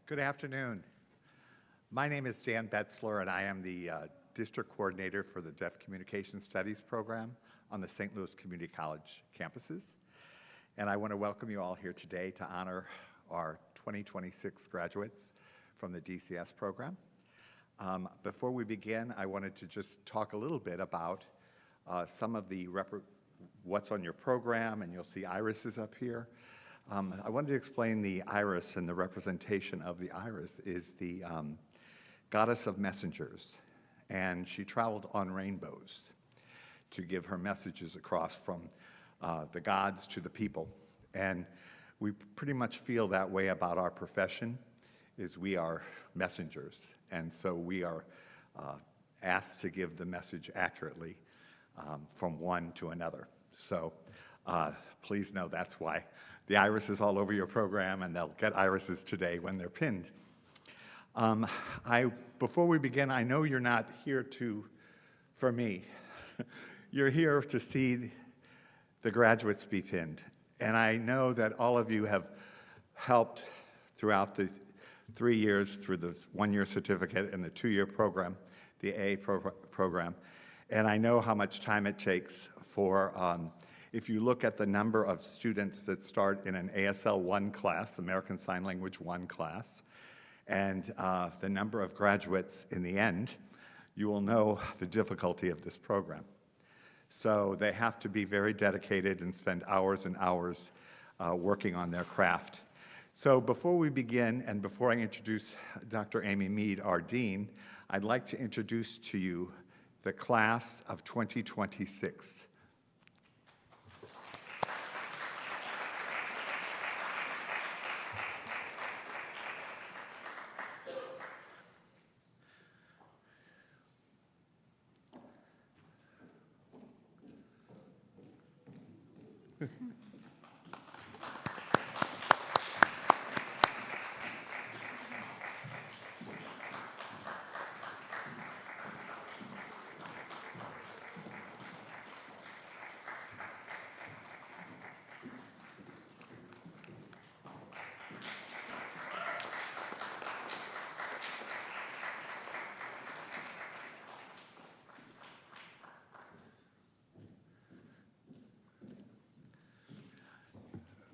Good afternoon. My name is Dan Betzler, and I am the District Coordinator for the Deaf Communication Studies program on the St. Louis Community College campuses. And I want to welcome you all here today to honor our 2026 graduates from the DCS program. Before we begin, I wanted to just talk a little bit about some of the what's on your program, and you'll see irises up here. I wanted to explain the iris, and the representation of the iris is the goddess of messengers, and she traveled on rainbows to give her messages across from the gods to the people. And we pretty much feel that way about our profession, is we are messengers, and so we are asked to give the message accurately from one to another. So please know that's why the iris is all over your program, and they'll get irises today when they're pinned. Before we begin, I know you're not here for me. You're here to see the graduates be pinned. And I know that all of you have helped throughout the 3 years through the one-year certificate and the two-year program, the AA program. And I know how much time it takes for if you look at the number of students that start in an ASL 1 class, American Sign Language 1 class, and the number of graduates in the end, you will know the difficulty of this program. So they have to be very dedicated and spend hours and hours working on their craft. So before we begin, and before I introduce Dr. Amy Mead, our dean, I'd like to introduce to you the class of 2026.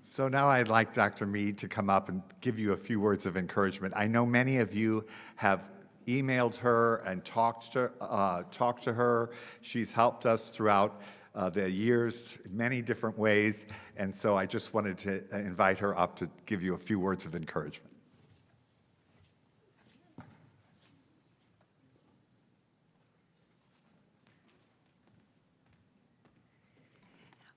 So now I'd like Dr. Mead to come up and give you a few words of encouragement. I know many of you have emailed her and talked to her. She's helped us throughout the years in many different ways, and so I just wanted to invite her up to give you a few words of encouragement.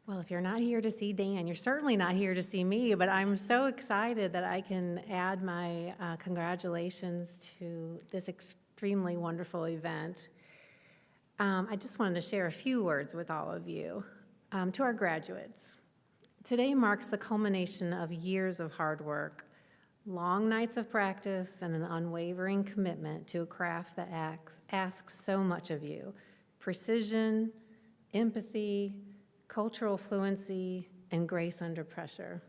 Well, if you're not here to see Dan, you're certainly not here to see me, but I'm so excited that I can add my congratulations to this extremely wonderful event. I just wanted to share a few words with all of you. To our graduates, today marks the culmination of years of hard work, long nights of practice, and an unwavering commitment to a craft that asks so much of you: precision, empathy, cultural fluency, and grace under pressure.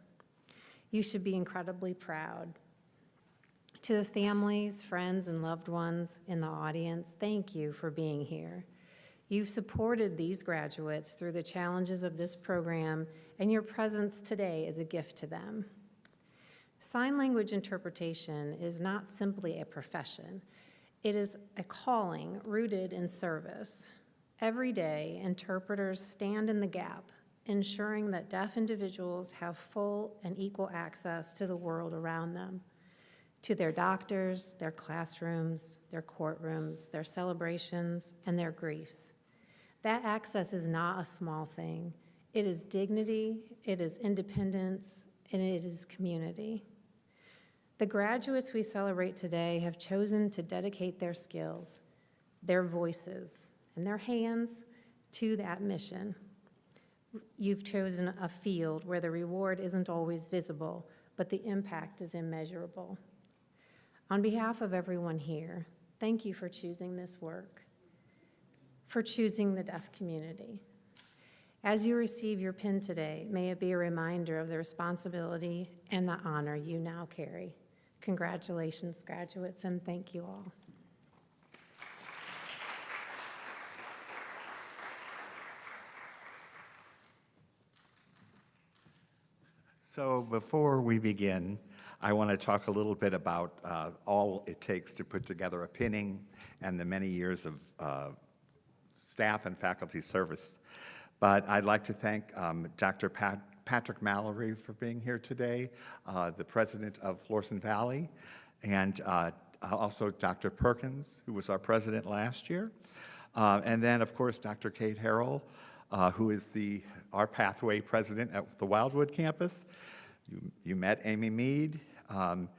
You should be incredibly proud. To the families, friends, and loved ones in the audience, thank you for being here. You've supported these graduates through the challenges of this program, and your presence today is a gift to them. Sign language interpretation is not simply a profession. It is a calling rooted in service. Every day, interpreters stand in the gap, ensuring that deaf individuals have full and equal access to the world around them, to their doctors, their classrooms, their courtrooms, their celebrations, and their griefs. That access is not a small thing. It is dignity, it is independence, and it is community. The graduates we celebrate today have chosen to dedicate their skills, their voices, and their hands to that mission. You've chosen a field where the reward isn't always visible, but the impact is immeasurable. On behalf of everyone here, thank you for choosing this work, for choosing the deaf community. As you receive your pin today, may it be a reminder of the responsibility and the honor you now carry. Congratulations, graduates, and thank you all. So before we begin, I want to talk a little bit about all it takes to put together a pinning and the many years of staff and faculty service. But I'd like to thank Dr. Patrick Mallory for being here today, the president of Florissant Valley, and also Dr. Perkins, who was our president last year. And then, of course, Dr. Kate Harrell, who is our pathway president at the Wildwood campus. You met Amy Mead, and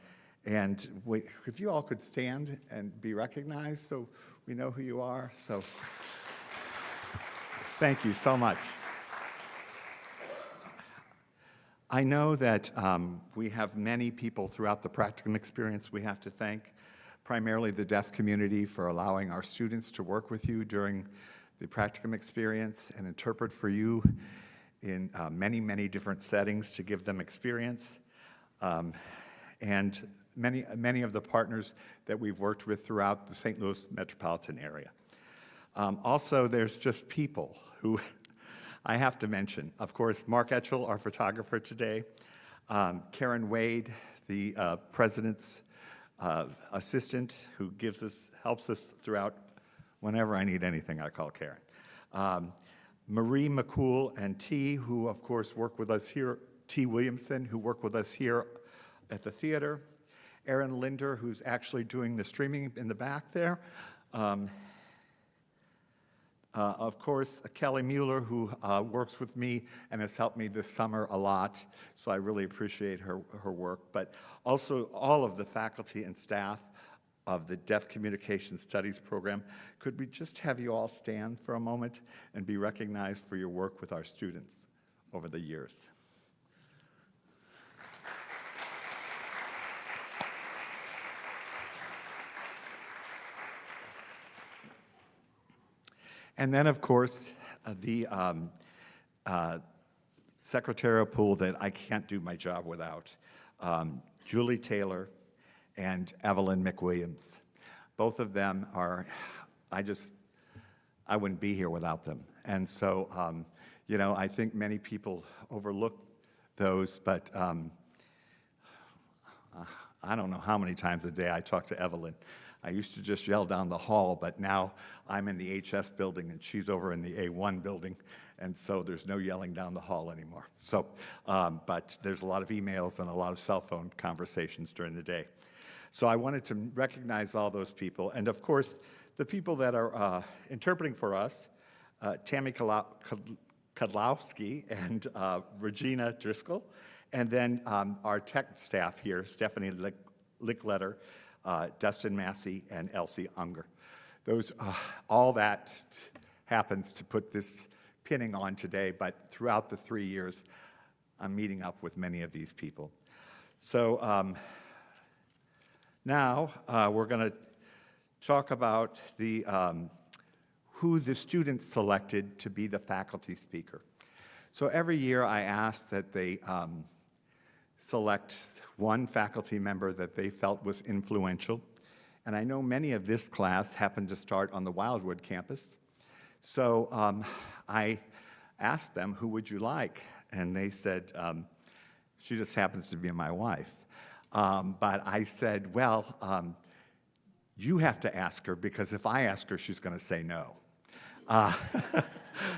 if you all could stand and be recognized so we know who you are. So thank you so much. I know that we have many people throughout the practicum experience we have to thank, primarily the deaf community for allowing our students to work with you during the practicum experience and interpret for you in many, many different settings to give them experience, and many of the partners that we've worked with throughout the St. Louis metropolitan area. Also, there's just people who I have to mention. Of course, Mark Etchell, our photographer today, Karen Wade, the president's assistant, who helps us throughout. Whenever I need anything, I call Karen. Marie McCool and T, who of course work with us here, T. Williamson, who work with us here at the theater. Erin Linder, who's actually doing the streaming in the back there. Of course, Kelly Mueller, who works with me and has helped me this summer a lot, so I really appreciate her work. But also all of the faculty and staff of the Deaf Communication Studies program. Could we just have you all stand for a moment and be recognized for your work with our students over the years? And then, of course, the secretarial pool that I can't do my job without, Julie Taylor and Evelyn McWilliams. Both of them are, I wouldn't be here without them. And so, you know, I think many people overlook those, but I don't know how many times a day I talk to Evelyn. I used to just yell down the hall, but now I'm in the HS building and she's over in the A1 building, and so there's no yelling down the hall anymore. So, but there's a lot of emails and a lot of cell phone conversations during the day. So I wanted to recognize all those people, and of course, the people that are interpreting for us, Tammy Kodlowski and Regina Driscoll, and then our tech staff here, Stephanie Lickletter, Dustin Massey, and Elsie Unger. Those, all that happens to put this pinning on today, but throughout the 3 years, I'm meeting up with many of these people. So now we're going to talk about who the students selected to be the faculty speaker. So every year I ask that they select one faculty member that they felt was influential. And I know many of this class happened to start on the Wildwood campus. So I asked them, who would you like? And they said, she just happens to be my wife. But I said, well, you have to ask her, because if I ask her, she's going to say no.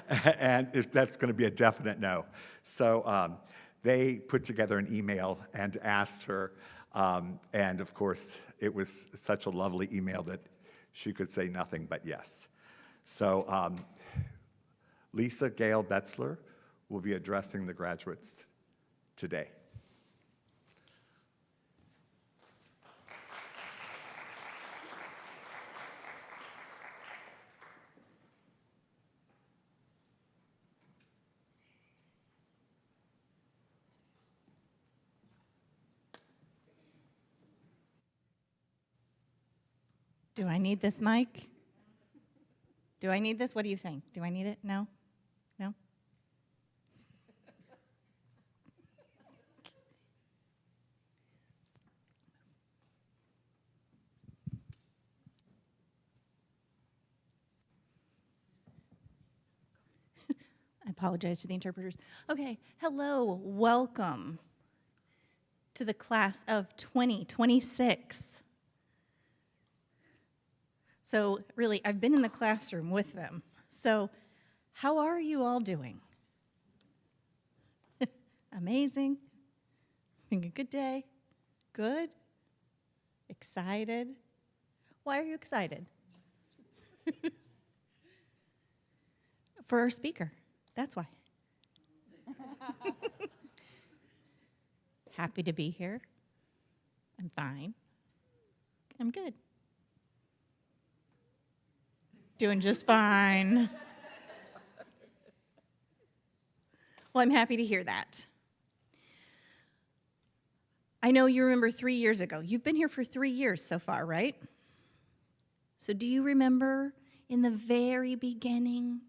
And that's going to be a definite no. So they put together an email and asked her, and of course, it was such a lovely email that she could say nothing but yes. So Lisa Gail Betzler will be addressing the graduates today. Do I need this mic? Do I need this? What do you think? Do I need it? No? No? apologize to the interpreters. Okay, hello, welcome to the class of 2026. So really, I've been in the classroom with them. So how are you all doing? Amazing? Having a good day? Good? Excited? Why are you excited? For our speaker. That's why. Happy to be here. I'm fine. I'm good. Doing just fine. Well, I'm happy to hear that. I know you remember 3 years ago. You've been here for 3 years so far, right? So do you remember in the very beginning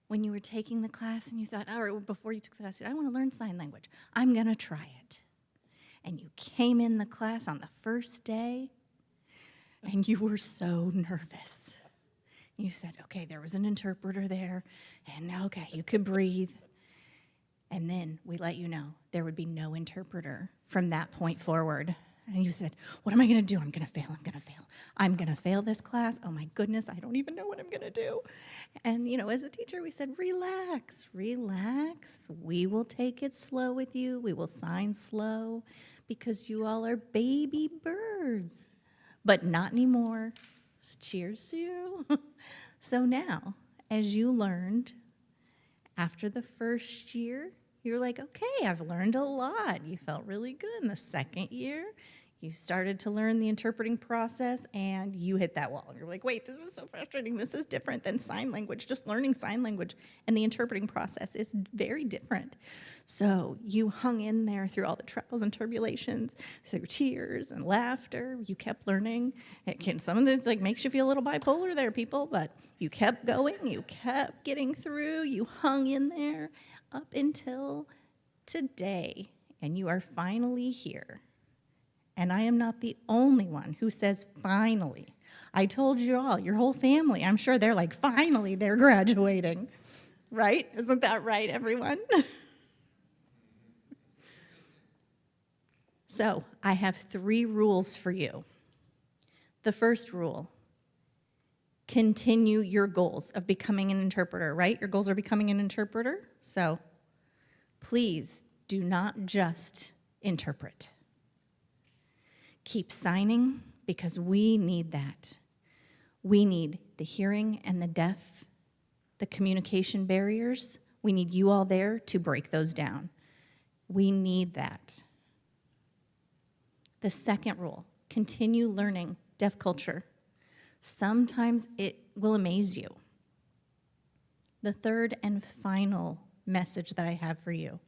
when you were taking the class and you thought, or before you took the class, I want to learn sign language. I'm going to try it. And you came in the class on the first day and you were so nervous. You said, okay, there was an interpreter there, and okay, you could breathe. And then we let you know there would be no interpreter from that point forward. And you said, what am I going to do? I'm going to fail. I'm going to fail. I'm going to fail this class. Oh, my goodness, I don't even know what I'm going to do. And, as a teacher, we said, relax, relax. We will take it slow with you. We will sign slow because you all are baby birds. But not anymore. Cheers to you. So now, as you learned after the first year, you're like, okay, I've learned a lot. You felt really good. In the second year, you started to learn the interpreting process, and you hit that wall. And you're like, wait, this is so frustrating. This is different than sign language. Just learning sign language and the interpreting process is very different. So you hung in there through all the trials and tribulations, through tears and laughter. You kept learning. Some of this makes you feel a little bipolar there, people, but you kept going. You kept getting through. You hung in there up until today, and you are finally here. And I am not the only one who says finally. I told you all, your whole family, I'm sure they're like, finally, they're graduating. Right? Isn't that right, everyone? So I have 3 rules for you. The first rule, continue your goals of becoming an interpreter, right? Your goals are becoming an interpreter. So please do not just interpret. Keep signing, because we need that. We need the hearing and the deaf, the communication barriers. We need you all there to break those down. We need that. The second rule, continue learning deaf culture. Sometimes it will amaze you. The third and final message that I have for you,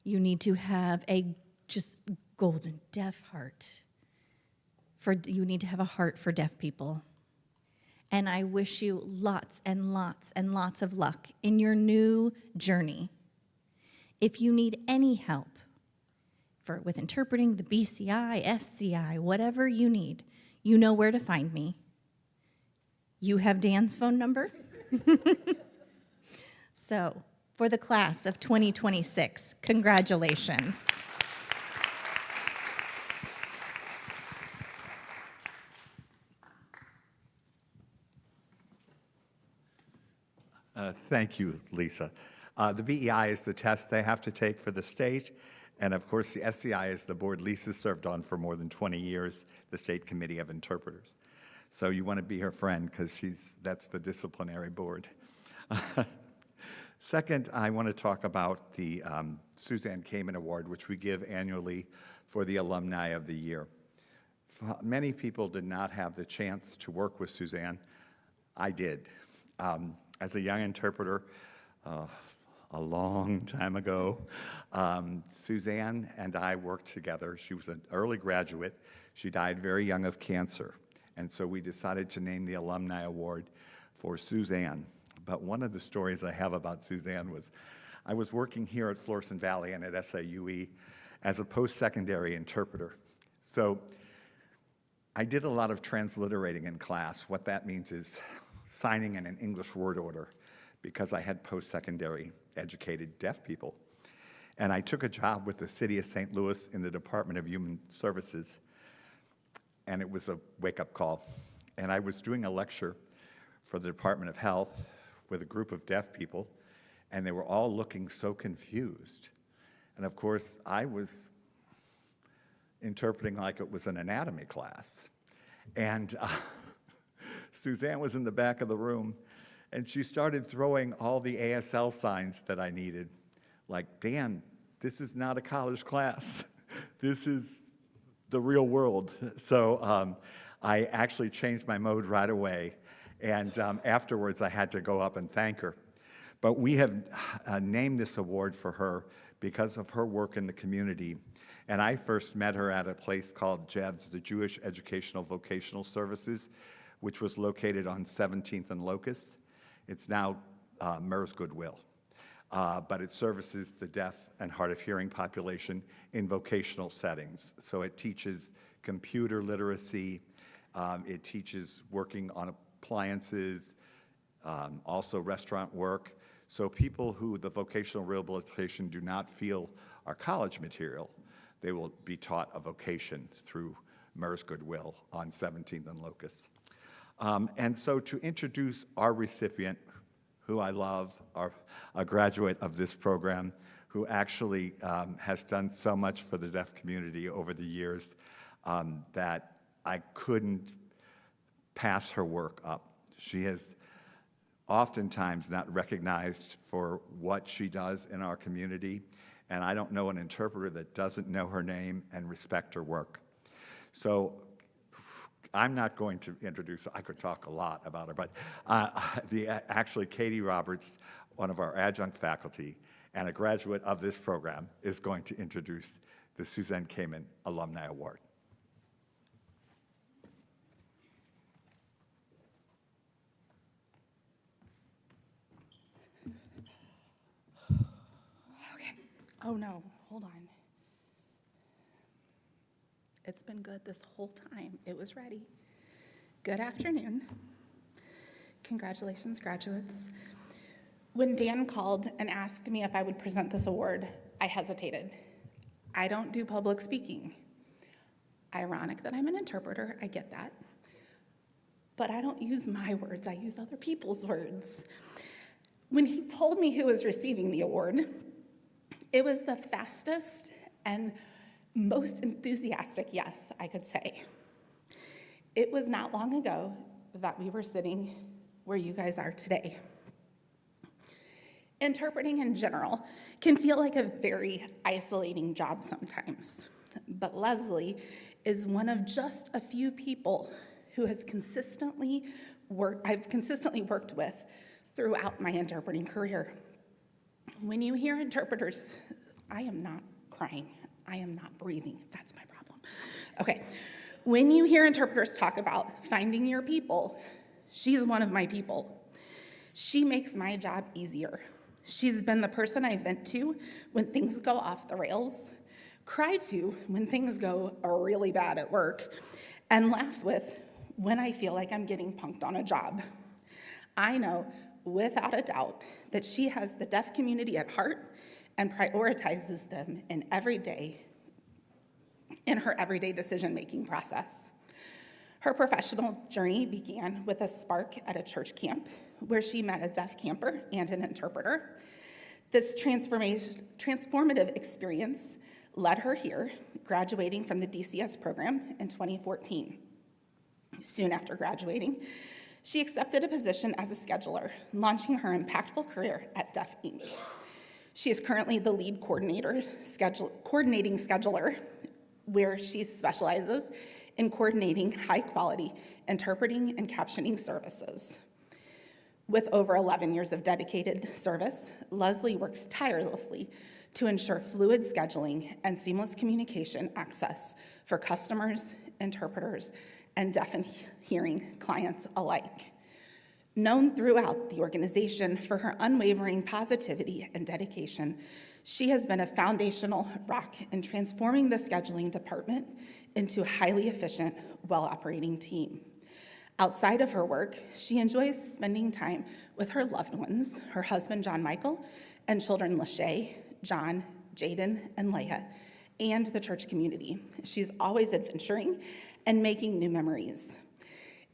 you need to have a just golden deaf heart. You need to have a heart for deaf people. And I wish you lots and lots and lots of luck in your new journey. If you need any help with interpreting the BCI, SCI, whatever you need, you know where to find me. You have Dan's phone number. So, for the class of 2026, congratulations. Thank you, Lisa. The BEI is the test they have to take for the state, and of course the SCI is the board Lisa served on for more than 20 years, the State Committee of Interpreters. So you want to be her friend because that's the disciplinary board. Second, I want to talk about the Suzanne Kamen Award, which we give annually for the Alumni of the Year. Many people did not have the chance to work with Suzanne. I did. As a young interpreter, a long time ago, Suzanne and I worked together. She was an early graduate. She died very young of cancer. And so we decided to name the Alumni Award for Suzanne. But one of the stories I have about Suzanne was I was working here at Florissant Valley and at SIUE as a post-secondary interpreter. So I did a lot of transliterating in class. What that means is signing in an English word order because I had post-secondary educated deaf people. And I took a job with the city of St. Louis in the Department of Human Services, and it was a wake-up call. And I was doing a lecture for the Department of Health with a group of deaf people, and they were all looking so confused. And of course, I was interpreting like it was an anatomy class. And Suzanne was in the back of the room, and she started throwing all the ASL signs that I needed. Like, Dan, this is not a college class. This is the real world. So I actually changed my mode right away. And afterwards, I had to go up and thank her. But we have named this award for her because of her work in the community. And I first met her at a place called JEVS, the Jewish Educational Vocational Services, which was located on 17th and Locust. It's now MERS Goodwill. But it services the deaf and hard of hearing population in vocational settings. So it teaches computer literacy, it teaches working on appliances, also restaurant work. So people who the vocational rehabilitation do not feel are college material, they will be taught a vocation through MERS Goodwill on 17th and Locust. And so to introduce our recipient, who I love, a graduate of this program, who actually has done so much for the deaf community over the years that I couldn't pass her work up. She is oftentimes not recognized for what she does in our community, and I don't know an interpreter that doesn't know her name and respect her work. So I'm not going to introduce her. I could talk a lot about her, but actually Katie Roberts, one of our adjunct faculty and a graduate of this program, is going to introduce the Suzanne Kamen Alumni Award. Okay. Oh no, hold on. It's been good this whole time. It was ready. Good afternoon. Congratulations, graduates. When Dan called and asked me if I would present this award, I hesitated. I don't do public speaking. Ironic that I'm an interpreter, I get that. But I don't use my words, I use other people's words. When he told me who was receiving the award, it was the fastest and most enthusiastic yes I could say. It was not long ago that we were sitting where you guys are today. Interpreting in general can feel like a very isolating job sometimes, but Leslie is one of just a few people who I've consistently worked with throughout my interpreting career. When you hear interpreters, I am not crying. I am not breathing. That's my problem. Okay. When you hear interpreters talk about finding your people, she's one of my people. She makes my job easier. She's been the person I vent to when things go off the rails, cry to when things go really bad at work, and laugh with when I feel like I'm getting punked on a job. I know without a doubt that she has the deaf community at heart and prioritizes them in her everyday decision-making process. Her professional journey began with a spark at a church camp where she met a deaf camper and an interpreter. This transformative experience led her here, graduating from the DCS program in 2014. Soon after graduating, she accepted a position as a scheduler, launching her impactful career at Deaf Inc. She is currently the lead coordinating scheduler, where she specializes in coordinating high-quality interpreting and captioning services. With over 11 years of dedicated service, Leslie works tirelessly to ensure fluid scheduling and seamless communication access for customers, interpreters, and deaf and hearing clients alike. Known throughout the organization for her unwavering positivity and dedication, she has been a foundational rock in transforming the scheduling department into a highly efficient, well-operating team. Outside of her work, she enjoys spending time with her loved ones, her husband, John Michael, and children Lachey, John, Jaden, and Leia, and the church community. She's always adventuring and making new memories.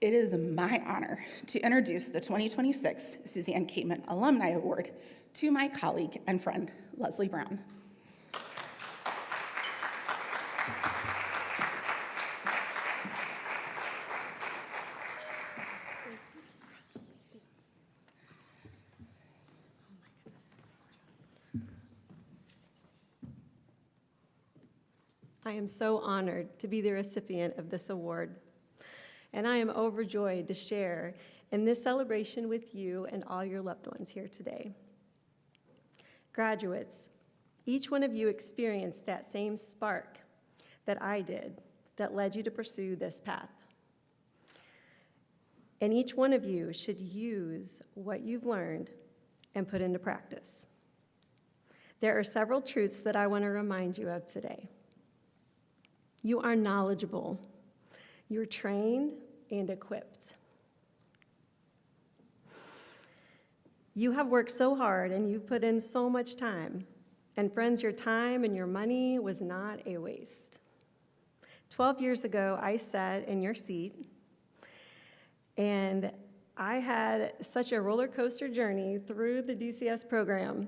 It is my honor to introduce the 2026 Suzanne Cateman Alumni Award to my colleague and friend, Leslie Brown. I am so honored to be the recipient of this award, and I am overjoyed to share in this celebration with you and all your loved ones here today. Graduates, each one of you experienced that same spark that I did that led you to pursue this path. And each one of you should use what you've learned and put into practice. There are several truths that I want to remind you of today. You are knowledgeable, you're trained and equipped. You have worked so hard and you've put in so much time. And friends, your time and your money was not a waste. 12 years ago, I sat in your seat and I had such a roller coaster journey through the DCS program,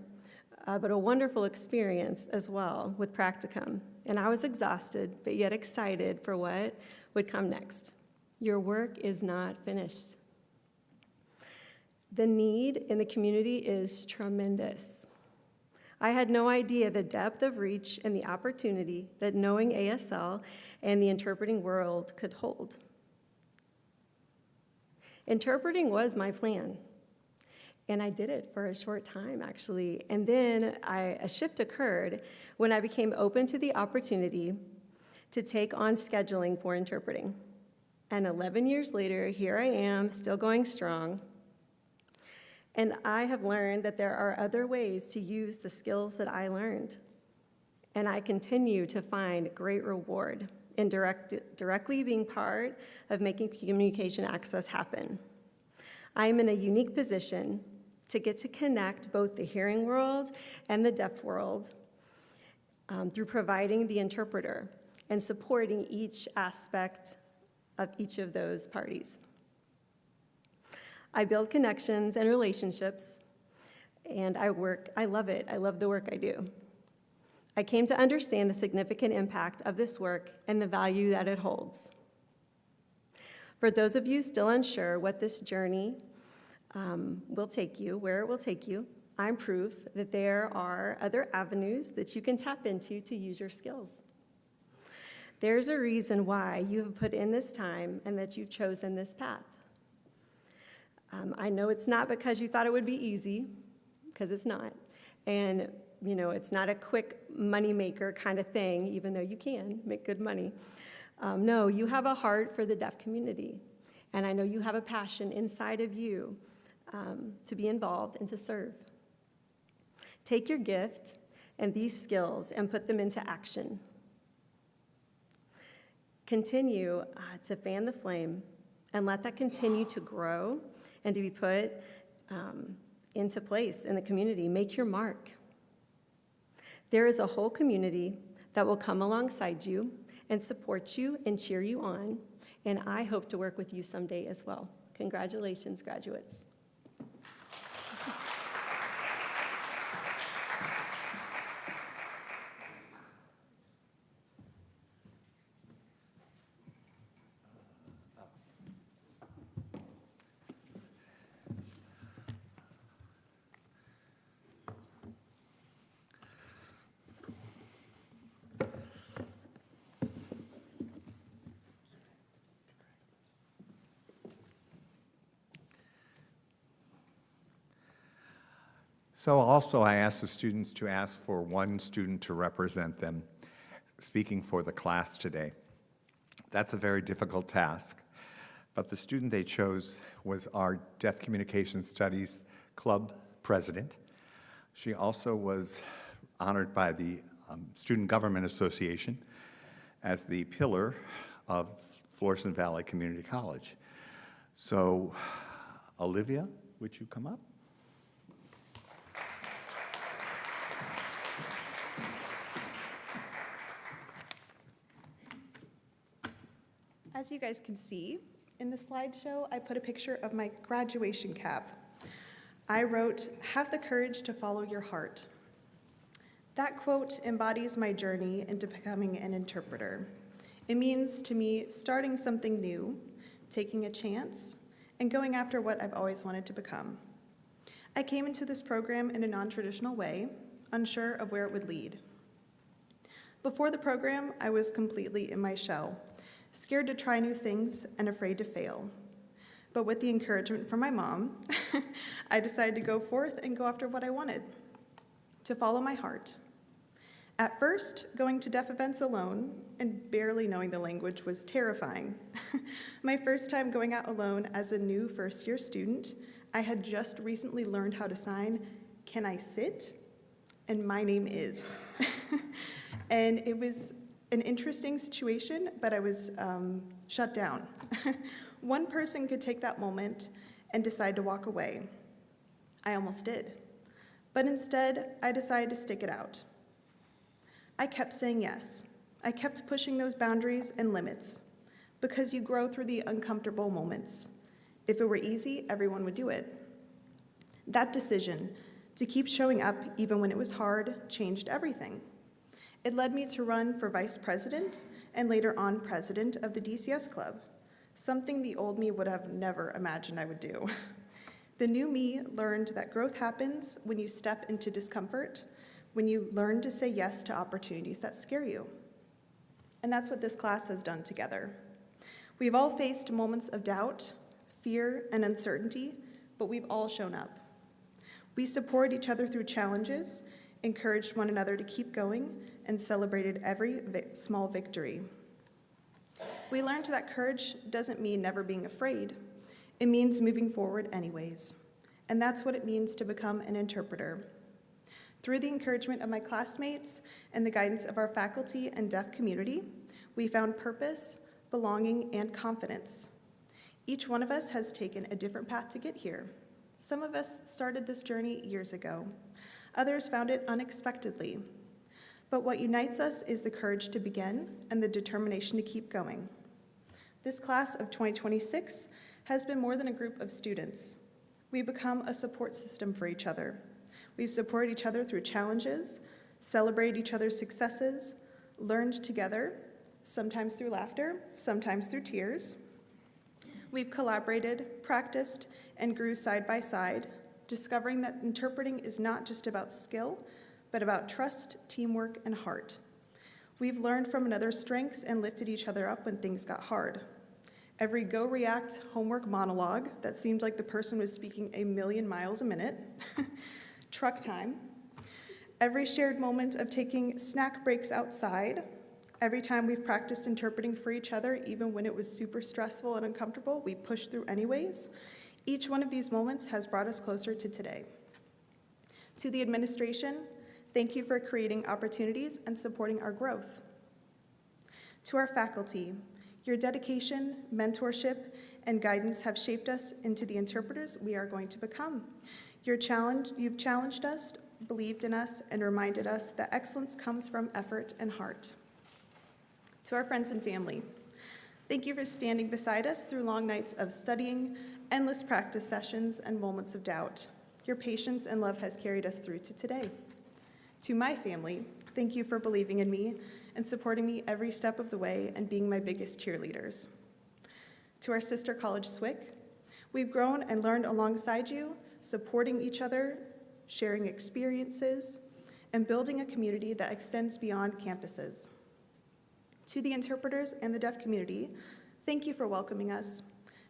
but a wonderful experience as well with practicum. And I was exhausted, but yet excited for what would come next. Your work is not finished. The need in the community is tremendous. I had no idea the depth of reach and the opportunity that knowing ASL and the interpreting world could hold. Interpreting was my plan. And I did it for a short time, actually. And then a shift occurred when I became open to the opportunity to take on scheduling for interpreting. And 11 years later, here I am, still going strong. And I have learned that there are other ways to use the skills that I learned. And I continue to find great reward in directly being part of making communication access happen. I am in a unique position to get to connect both the hearing world and the deaf world through providing the interpreter and supporting each aspect of each of those parties. I build connections and relationships, and I love it. I love the work I do. I came to understand the significant impact of this work and the value that it holds. For those of you still unsure what this journey will take you, where it will take you, I'm proof that there are other avenues that you can tap into to use your skills. There's a reason why you have put in this time and that you've chosen this path. I know it's not because you thought it would be easy, because it's not. And, you know, it's not a quick money maker kind of thing, even though you can make good money. No, you have a heart for the deaf community. And I know you have a passion inside of you to be involved and to serve. Take your gift and these skills and put them into action. Continue to fan the flame and let that continue to grow and to be put into place in the community. Make your mark. There is a whole community that will come alongside you and support you and cheer you on, and I hope to work with you someday as well. Congratulations, graduates. So also I asked the students to ask for one student to represent them, speaking for the class today. That's a very difficult task, but the student they chose was our Deaf Communication Studies Club president. She also was honored by the Student Government Association as the pillar of Florissant Valley Community College. So, Olivia, would you come up? As you guys can see, in the slideshow, I put a picture of my graduation cap. I wrote, "Have the courage to follow your heart." That quote embodies my journey into becoming an interpreter. It means to me starting something new, taking a chance, and going after what I've always wanted to become. I came into this program in a non-traditional way, unsure of where it would lead. Before the program, I was completely in my shell, scared to try new things and afraid to fail. But with the encouragement from my mom, I decided to go forth and go after what I wanted, to follow my heart. At first, going to deaf events alone and barely knowing the language was terrifying. My first time going out alone as a new first-year student, I had just recently learned how to sign, "Can I sit?" and "My name is." And it was an interesting situation, but I was shut down. One person could take that moment and decide to walk away. I almost did. But instead, I decided to stick it out. I kept saying yes. I kept pushing those boundaries and limits, because you grow through the uncomfortable moments. If it were easy, everyone would do it. That decision to keep showing up even when it was hard changed everything. It led me to run for vice president and later on president of the DCS Club, something the old me would have never imagined I would do. The new me learned that growth happens when you step into discomfort, when you learn to say yes to opportunities that scare you. And that's what this class has done together. We've all faced moments of doubt, fear, and uncertainty, but we've all shown up. We support each other through challenges, encouraged one another to keep going, and celebrated every small victory. We learned that courage doesn't mean never being afraid. It means moving forward anyways. And that's what it means to become an interpreter. Through the encouragement of my classmates and the guidance of our faculty and deaf community, we found purpose, belonging, and confidence. Each one of us has taken a different path to get here. Some of us started this journey years ago. Others found it unexpectedly. But what unites us is the courage to begin and the determination to keep going. This class of 2026 has been more than a group of students. We've become a support system for each other. We've supported each other through challenges, celebrated each other's successes, learned together, sometimes through laughter, sometimes through tears. We've collaborated, practiced, and grew side by side, discovering that interpreting is not just about skill, but about trust, teamwork, and heart. We've learned from another's strengths and lifted each other up when things got hard. Every go react homework monologue that seemed like the person was speaking a million miles a minute, truck time, every shared moment of taking snack breaks outside, every time we've practiced interpreting for each other, even when it was super stressful and uncomfortable, we pushed through anyways. Each one of these moments has brought us closer to today. To the administration, thank you for creating opportunities and supporting our growth. To our faculty, your dedication, mentorship, and guidance have shaped us into the interpreters we are going to become. You've challenged us, believed in us, and reminded us that excellence comes from effort and heart. To our friends and family, thank you for standing beside us through long nights of studying, endless practice sessions, and moments of doubt. Your patience and love has carried us through to today. To my family, thank you for believing in me and supporting me every step of the way and being my biggest cheerleaders. To our sister college, SWIC, we've grown and learned alongside you, supporting each other, sharing experiences, and building a community that extends beyond campuses. To the interpreters and the deaf community, thank you for welcoming us,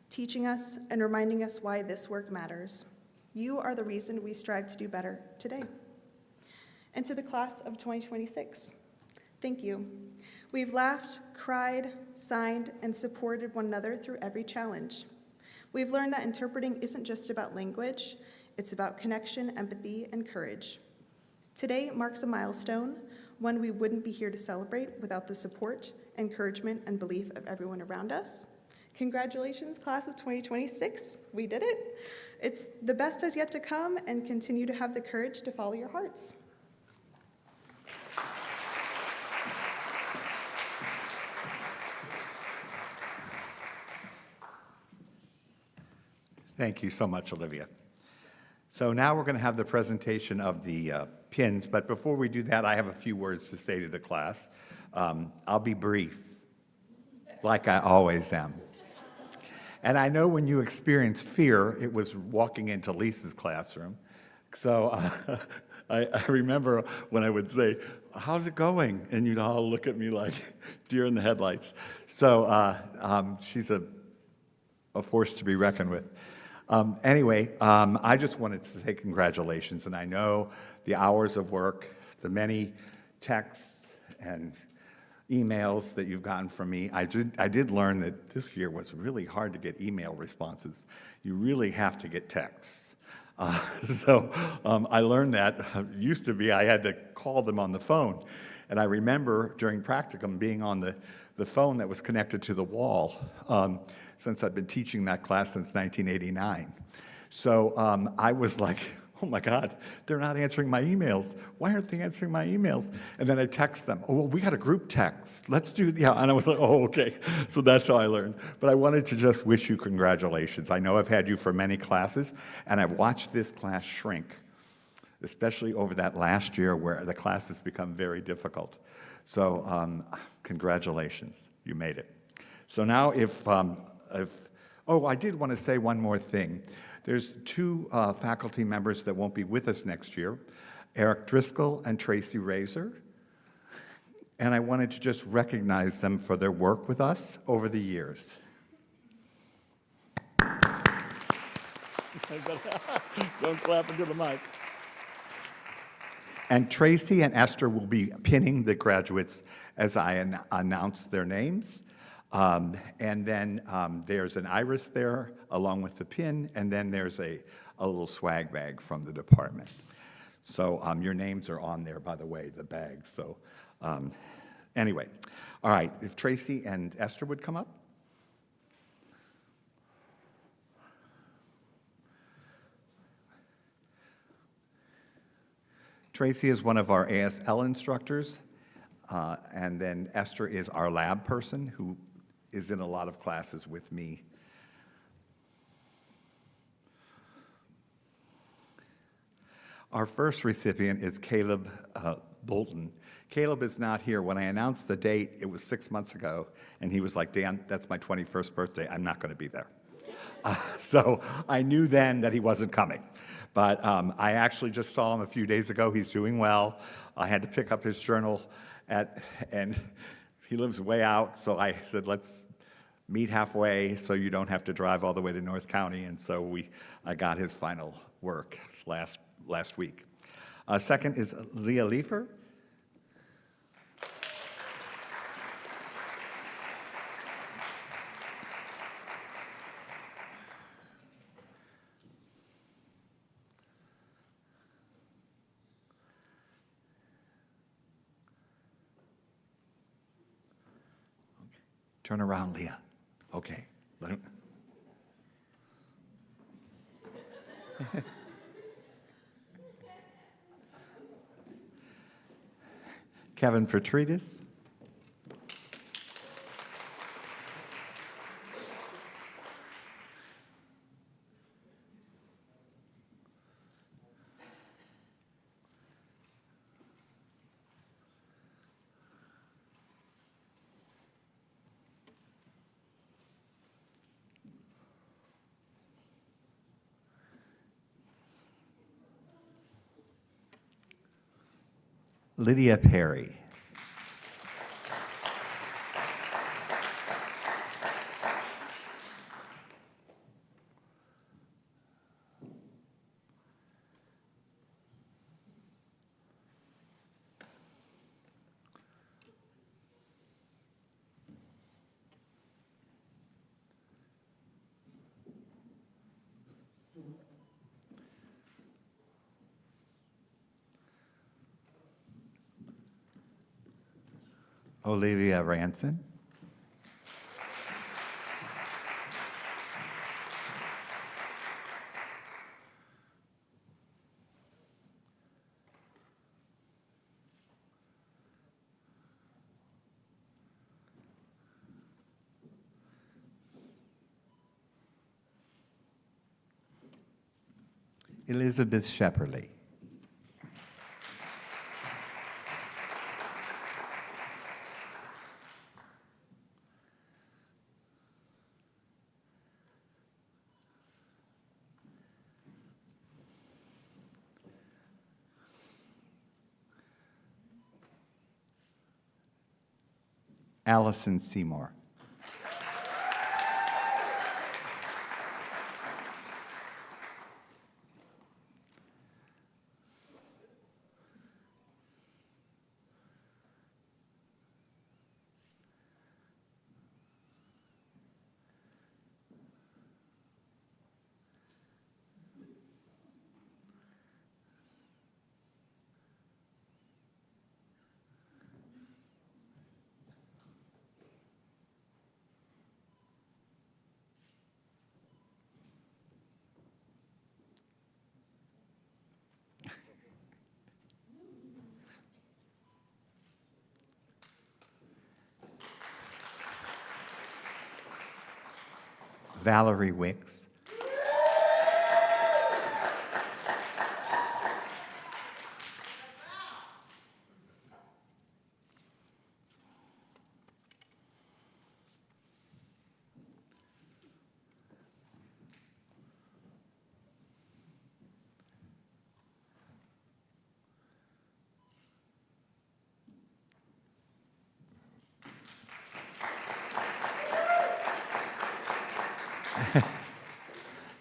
teaching us, and reminding us why this work matters. You are the reason we strive to do better today. And to the class of 2026, thank you. We've laughed, cried, signed, and supported one another through every challenge. We've learned that interpreting isn't just about language, it's about connection, empathy, and courage. Today marks a milestone, one we wouldn't be here to celebrate without the support, encouragement, and belief of everyone around us. Congratulations, class of 2026. We did it. It's the best is yet to come, and continue to have the courage to follow your hearts. Thank you so much, Olivia. So now we're going to have the presentation of the pins, but before we do that, I have a few words to say to the class. I'll be brief, like I always am. And I know when you experienced fear, it was walking into Lisa's classroom. So I remember when I would say, how's it going? And you'd all look at me like deer in the headlights. So she's a force to be reckoned with. Anyway, I just wanted to say congratulations, and I know the hours of work, the many texts and emails that you've gotten from me. I did learn that this year was really hard to get email responses. You really have to get texts. I learned that. It used to be I had to call them on the phone, and I remember during practicum being on the phone that was connected to the wall, since I've been teaching that class since 1989. So I was like, oh my God, they're not answering my emails. Why aren't they answering my emails? And then I text them, oh, well, we got a group text. Let's do, yeah. And I was like, oh, okay. So that's how I learned. But I wanted to just wish you congratulations. I know I've had you for many classes, and I've watched this class shrink, especially over that last year where the class has become very difficult. So congratulations, you made it. So now oh, I did want to say one more thing. There's two faculty members that won't be with us next year, Eric Driscoll and Tracy Razor. And I wanted to just recognize them for their work with us over the years. Don't clap into the mic. And Tracy and Esther will be pinning the graduates as I announce their names. And then there's an iris there along with the pin, and then there's a little swag bag from the department. So your names are on there, by the way, the bag. So anyway, all right, if Tracy and Esther would come up. Tracy is one of our ASL instructors, and then Esther is our lab person who is in a lot of classes with me. Our first recipient is Caleb Bolton. Caleb is not here. When I announced the date, it was 6 months ago, and he was like, Dan, that's my 21st birthday. I'm not going to be there. So I knew then that he wasn't coming. But I actually just saw him a few days ago. He's doing well. I had to pick up his journal, and he lives way out, so I said, let's meet halfway so you don't have to drive all the way to North County, and so I got his final work last week. Second is Leah Leifer. Turn around, Leah. Okay. Kevin Petridis. Lydia Perry. Olivia Ranson. Elizabeth Shepperly. Allison Seymour. Valerie Wicks.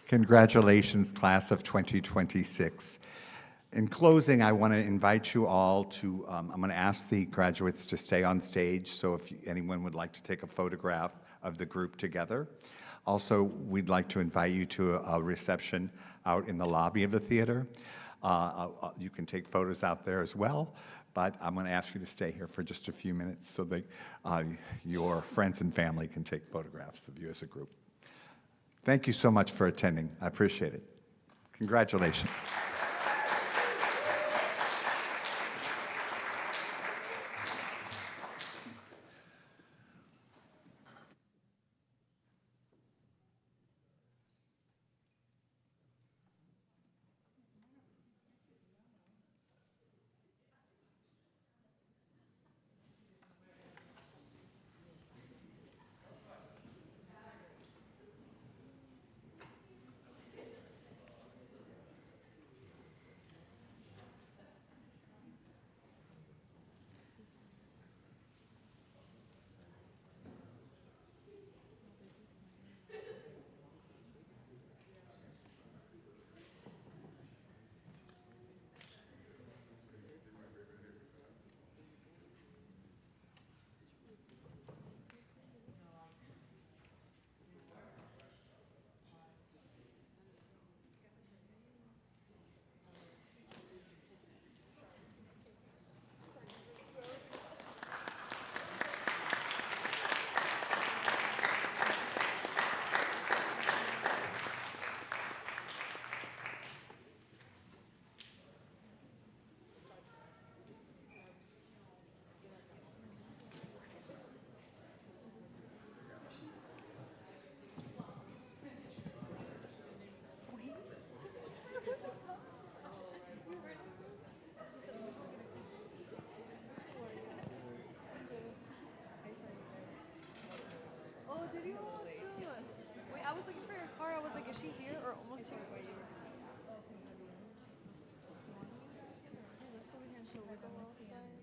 Congratulations, class of 2026. In closing, I want to invite you all to, I'm going to ask the graduates to stay on stage, so if anyone would like to take a photograph of the group together. Also, we'd like to invite you to a reception out in the lobby of the theater. You can take photos out there as well, but I'm going to ask you to stay here for just a few minutes so that your friends and family can take photographs of you as a group. Thank you so much for attending. I appreciate it. Congratulations. Oh, did you? Oh, shoot. Wait, I was looking for your car. I was like, is she here or almost here? Okay. Let's go ahead and show her the outside.